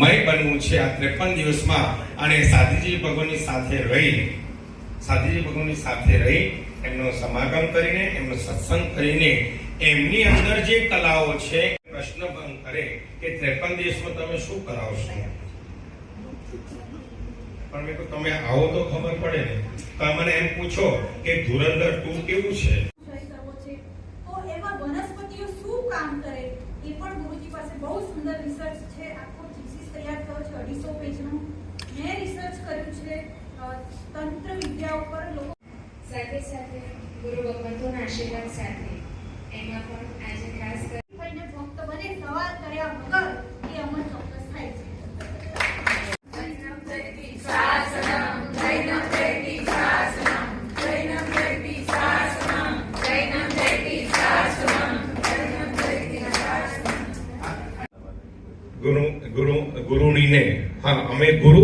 મય બનવું છે આ 53 દિવસમાં, અને સાધીજી ભગવાનની સાથે રહી એમનો સમાગમ કરીને, એમનો સત્સંગ કરીને, એમની અંદર જે કલાઓ છે પ્રશ્ન બંધ કરે કે 53 દિવસમાં તમે શું કરાવશો. પણ મેં કહ્યું તમે આવો તો ખબર પડે ને. તમે મને એમ પૂછો કે ધુરંધર 2 કેવું છે, તો એમાં વનસ્પતિઓ શું કામ કરે એ પણ ગુરુજી પાસે બહુ સુંદર રિસર્ચ છે. આખો થીસીસ તૈયાર થયો છે 250 પેજનો. મેં રિસર્ચ કર્યું છે તંત્ર વિદ્યા ઉપર. લોકો સાથે સાથે ગુરુ ભગવંતોના આશીર્વાદ સાથે એમાં પણ આજે ખાસ કરીને ભક્ત બને સવાલ કર્યા વગર એ અમલ ચોક્કસ થાય છે. ગુરુણીને, હા અમે ગુરુ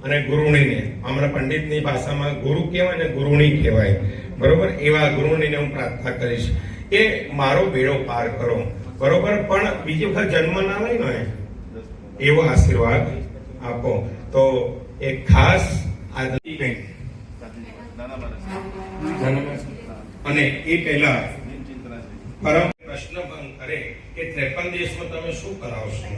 અને ગુરુણીને, અમારા પંડિતની ભાષામાં ગુરુ કહેવાય ને ગુરુણી કહેવાય, બરોબર. એવા ગુરુણીને હું પ્રાર્થના કરીશ કે મારો બેડો પાર કરો, બરોબર. પણ બીજી વખત જન્મ ના લઈ ને એવો આશીર્વાદ આપો. તો એક ખાસ આદિબેન અને એ પહેલા પરમ પ્રશ્ન બંધ કરે કે 53 દિવસમાં તમે શું કરાવશો.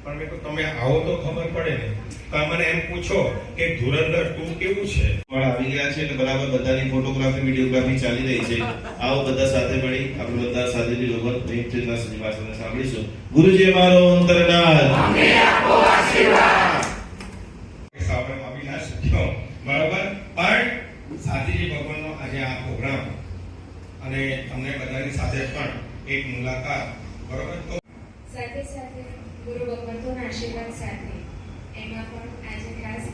પણ મેં કહ્યું તમે આવો તો ખબર પડે ને. તમે મને એમ પૂછો કે ધુરંધર 2 કેવું છે. આવી ગયા છે એટલે બરાબર બધાની ફોટોગ્રાફી વિડીયોગ્રાફી ચાલી રહી છે. આવો બધા સાથે મળી આપણે બધા સાથેથી ભગવત પ્રેમચંદના શ્રીવાસને સાંભળીશું. ગુરુજી મારો અંતરનાથ, અમને આપો આશીર્વાદ. સાબરમ અવિનાશ થયો, બરાબર. પણ સાધીજી ભગવાનનો આજે આ પ્રોગ્રામ અને તમને બધાની સાથે પણ એક મુલાકાત, બરાબર. તો સાથે સાથે ગુરુ ભગવંતોના આશીર્વાદ સાથે એમાં પણ આજે ખાસ